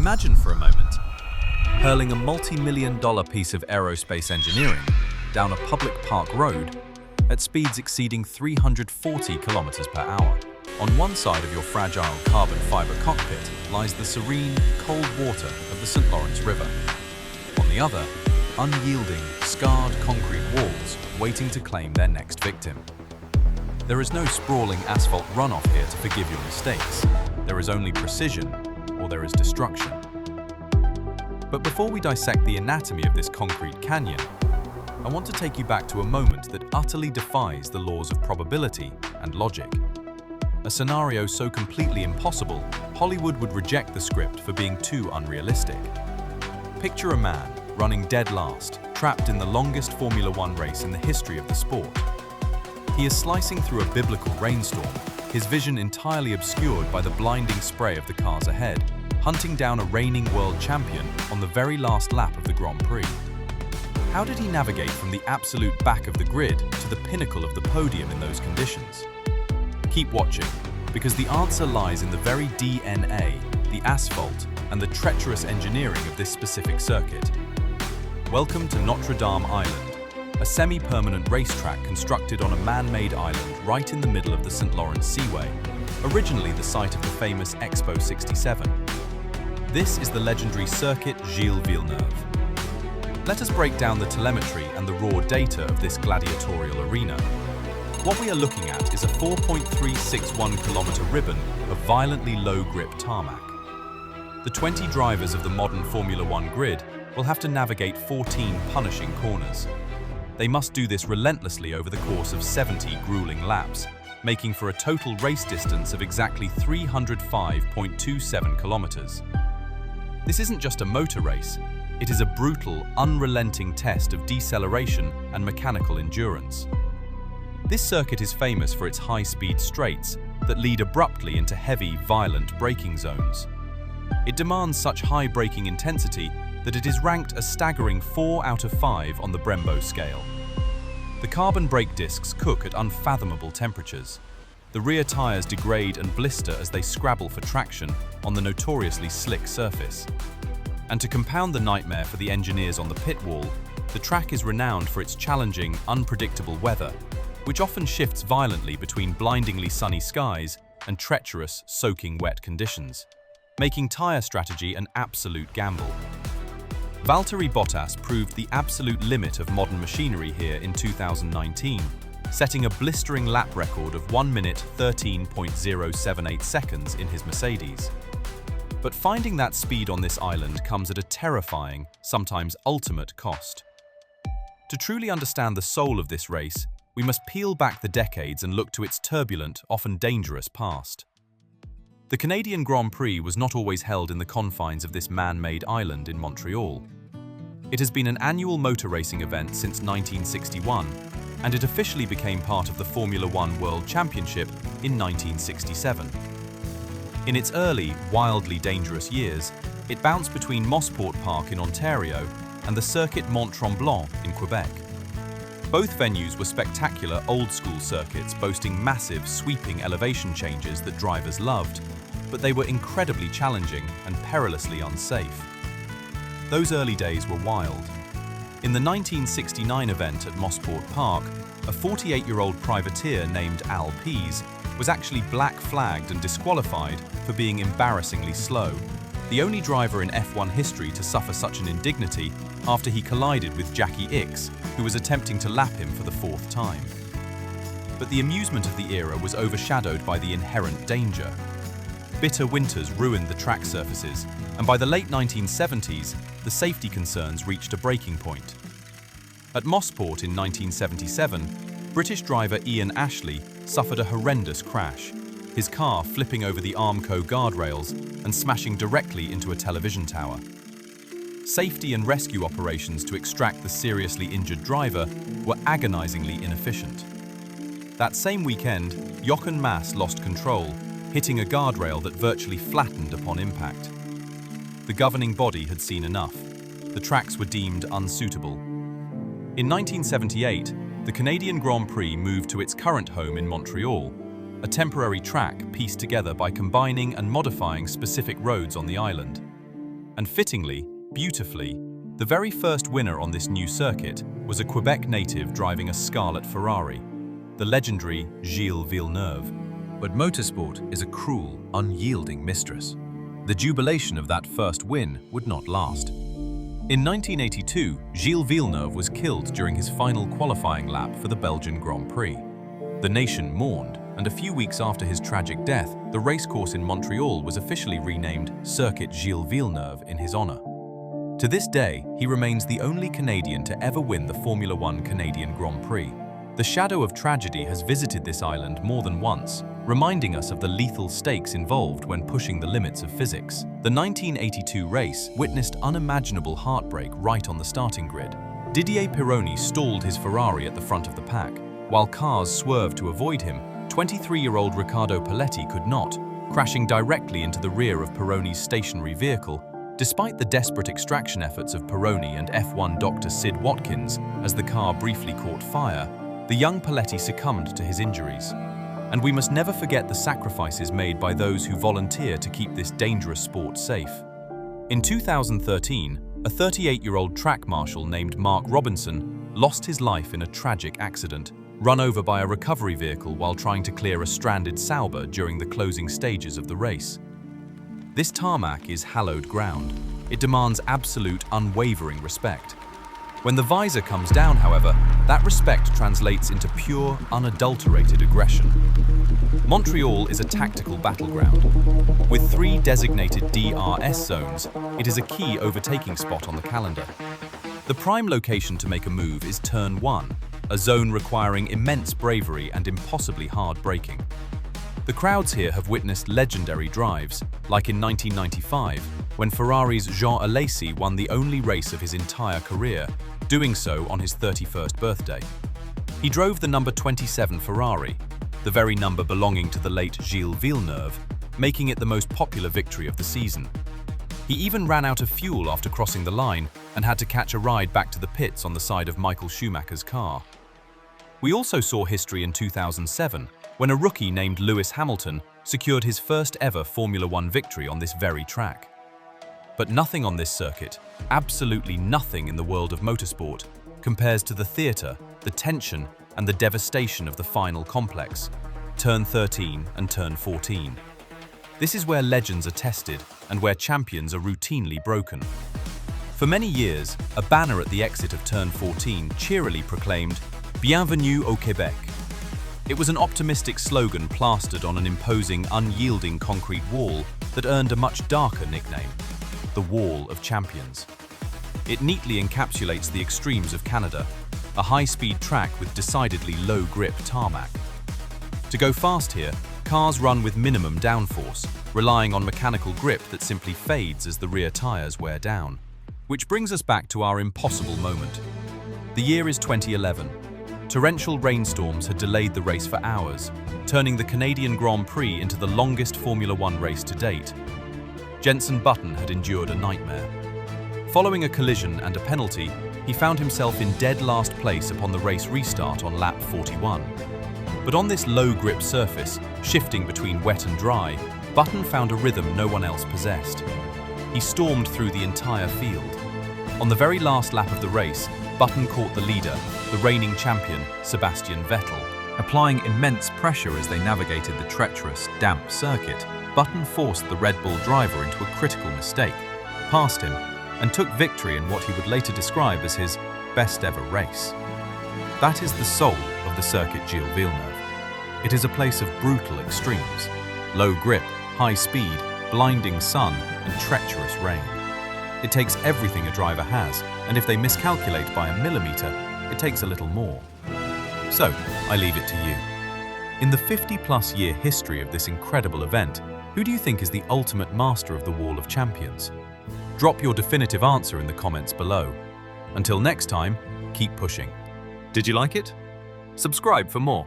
Imagine for a moment, hurling a multi-million-dollar piece of aerospace engineering down a public park road at speeds exceeding 340 kilometers per hour. On one side of your fragile carbon fiber cockpit lies the serene, cold water of the St. Lawrence River. On the other, unyielding, scarred concrete walls waiting to claim their next victim. There is no sprawling asphalt runoff here to forgive your mistakes. There is only precision, or there is destruction. But before we dissect the anatomy of this concrete canyon, I want to take you back to a moment that utterly defies the laws of probability and logic. A scenario so completely impossible, Hollywood would reject the script for being too unrealistic. Picture a man running dead last, trapped in the longest Formula One race in the history of the sport. He is slicing through a biblical rainstorm, his vision entirely obscured by the blinding spray of the cars ahead, hunting down a reigning world champion on the very last lap of the Grand Prix. How did he navigate from the absolute back of the grid to the pinnacle of the podium in those conditions? Keep watching, because the answer lies in the very DNA, the asphalt, and the treacherous engineering of this specific circuit. Welcome to Notre Dame Island, a semi-permanent racetrack constructed on a man-made island right in the middle of the St. Lawrence Seaway, originally the site of the famous Expo 67. This is the legendary Circuit Gilles Villeneuve. Let us break down the telemetry and the raw data of this gladiatorial arena. What we are looking at is a 4.361-kilometer ribbon of violently low-grip tarmac. The 20 drivers of the modern Formula One grid will have to navigate 14 punishing corners. They must do this relentlessly over the course of 70 grueling laps, making for a total race distance of exactly 305.27 kilometers. This isn't just a motor race, it is a brutal, unrelenting test of deceleration and mechanical endurance. This circuit is famous for its high-speed straights that lead abruptly into heavy, violent braking zones. It demands such high braking intensity that it is ranked a staggering 4 out of 5 on the Brembo scale. The carbon brake discs cook at unfathomable temperatures. The rear tires degrade and blister as they scrabble for traction on the notoriously slick surface. And to compound the nightmare for the engineers on the pit wall, the track is renowned for its challenging, unpredictable weather, which often shifts violently between blindingly sunny skies and treacherous, soaking wet conditions, making tire strategy an absolute gamble. Valtteri Bottas proved the absolute limit of modern machinery here in 2019, setting a blistering lap record of 1 minute 13.078 seconds in his Mercedes. But finding that speed on this island comes at a terrifying, sometimes ultimate cost. To truly understand the soul of this race, we must peel back the decades and look to its turbulent, often dangerous past. The Canadian Grand Prix was not always held in the confines of this man-made island in Montreal. It has been an annual motor racing event since 1961, and it officially became part of the Formula One World Championship in 1967. In its early, wildly dangerous years, it bounced between Mossport Park in Ontario and the Circuit Mont-Tremblant in Quebec. Both venues were spectacular old-school circuits boasting massive, sweeping elevation changes that drivers loved, but they were incredibly challenging and perilously unsafe. Those early days were wild. In the 1969 event at Mossport Park, a 48-year-old privateer named Al Pease was actually black-flagged and disqualified for being embarrassingly slow, the only driver in F1 history to suffer such an indignity after he collided with Jackie Ickx, who was attempting to lap him for the 4th time. But the amusement of the era was overshadowed by the inherent danger. Bitter winters ruined the track surfaces, and by the late 1970s, the safety concerns reached a breaking point. At Mossport in 1977, British driver Ian Ashley suffered a horrendous crash, his car flipping over the Armco guardrails and smashing directly into a television tower. Safety and rescue operations to extract the seriously injured driver were agonizingly inefficient. That same weekend, Jochen Mass lost control, hitting a guardrail that virtually flattened upon impact. The governing body had seen enough. The tracks were deemed unsuitable. In 1978, the Canadian Grand Prix moved to its current home in Montreal, a temporary track pieced together by combining and modifying specific roads on the island. And fittingly, beautifully, the very first winner on this new circuit was a Quebec native driving a scarlet Ferrari, the legendary Gilles Villeneuve. But motorsport is a cruel, unyielding mistress. The jubilation of that first win would not last. In 1982, Gilles Villeneuve was killed during his final qualifying lap for the Belgian Grand Prix. The nation mourned, and a few weeks after his tragic death, the racecourse in Montreal was officially renamed Circuit Gilles Villeneuve in his honor. To this day, he remains the only Canadian to ever win the Formula One Canadian Grand Prix. The shadow of tragedy has visited this island more than once, reminding us of the lethal stakes involved when pushing the limits of physics. The 1982 race witnessed unimaginable heartbreak right on the starting grid. Didier Pironi stalled his Ferrari at the front of the pack. While cars swerved to avoid him, 23-year-old Riccardo Paletti could not, crashing directly into the rear of Pironi's stationary vehicle. Despite the desperate extraction efforts of Pironi and F1 Dr. Sid Watkins as the car briefly caught fire, the young Paletti succumbed to his injuries. And we must never forget the sacrifices made by those who volunteer to keep this dangerous sport safe. In 2013, a 38-year-old track marshal named Mark Robinson lost his life in a tragic accident, run over by a recovery vehicle while trying to clear a stranded Sauber during the closing stages of the race. This tarmac is hallowed ground. It demands absolute, unwavering respect. When the visor comes down, however, that respect translates into pure, unadulterated aggression. Montreal is a tactical battleground. With 3 designated DRS zones, it is a key overtaking spot on the calendar. The prime location to make a move is Turn 1, a zone requiring immense bravery and impossibly hard braking. The crowds here have witnessed legendary drives, like in 1995, when Ferrari's Jean Alesi won the only race of his entire career, doing so on his 31st birthday. He drove the number 27 Ferrari, the very number belonging to the late Gilles Villeneuve, making it the most popular victory of the season. He even ran out of fuel after crossing the line and had to catch a ride back to the pits on the side of Michael Schumacher's car. We also saw history in 2007, when a rookie named Lewis Hamilton secured his first ever Formula One victory on this very track. But nothing on this circuit, absolutely nothing in the world of motorsport, compares to the theatre, the tension, and the devastation of the final complex, Turn 13 and Turn 14. This is where legends are tested and where champions are routinely broken. For many years, a banner at the exit of Turn 14 cheerily proclaimed, "Bienvenue au Québec." It was an optimistic slogan plastered on an imposing, unyielding concrete wall that earned a much darker nickname, the Wall of Champions. It neatly encapsulates the extremes of Canada, a high-speed track with decidedly low-grip tarmac. To go fast here, cars run with minimum downforce, relying on mechanical grip that simply fades as the rear tires wear down. Which brings us back to our impossible moment. The year is 2011. Torrential rainstorms had delayed the race for hours, turning the Canadian Grand Prix into the longest Formula One race to date. Jenson Button had endured a nightmare. Following a collision and a penalty, he found himself in dead last place upon the race restart on lap 41. But on this low-grip surface, shifting between wet and dry, Button found a rhythm no one else possessed. He stormed through the entire field. On the very last lap of the race, Button caught the leader, the reigning champion, Sebastian Vettel. Applying immense pressure as they navigated the treacherous, damp circuit, Button forced the Red Bull driver into a critical mistake, passed him, and took victory in what he would later describe as his best ever race. That is the soul of the Circuit Gilles Villeneuve. It is a place of brutal extremes: low grip, high speed, blinding sun, and treacherous rain. It takes everything a driver has, and if they miscalculate by a millimeter, it takes a little more. So, I leave it to you. In the 50-plus year history of this incredible event, who do you think is the ultimate master of the Wall of Champions? Drop your definitive answer in the comments below. Until next time, keep pushing. Did you like it? Subscribe for more.